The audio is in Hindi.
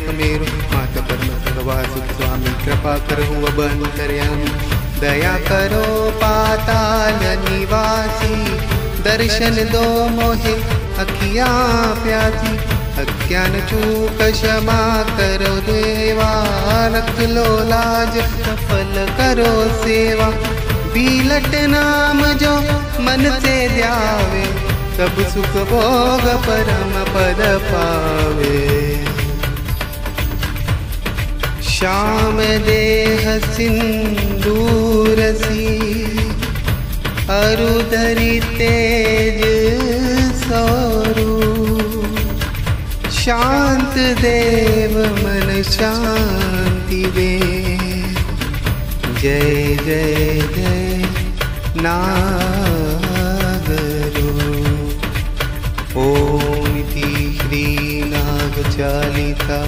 सुमेरु माता परम भगवासु स्वामी कृपा करो अब अंतर्यामी दया करो पाताल निवासी दर्शन दो मोहे अखियाँ प्यासी अज्ञान चूक क्षमा करो देवा रख लो लाज सफल करो सेवा बीलट नाम जो मन से ध्यावे सब सुख भोग परम पद पावे श्याम देह सिंदूरसी अरुधरि तेज सौरू शांत देव मन शांति दे जय जय जय नागरो ओम इति श्री नाग चालिसा।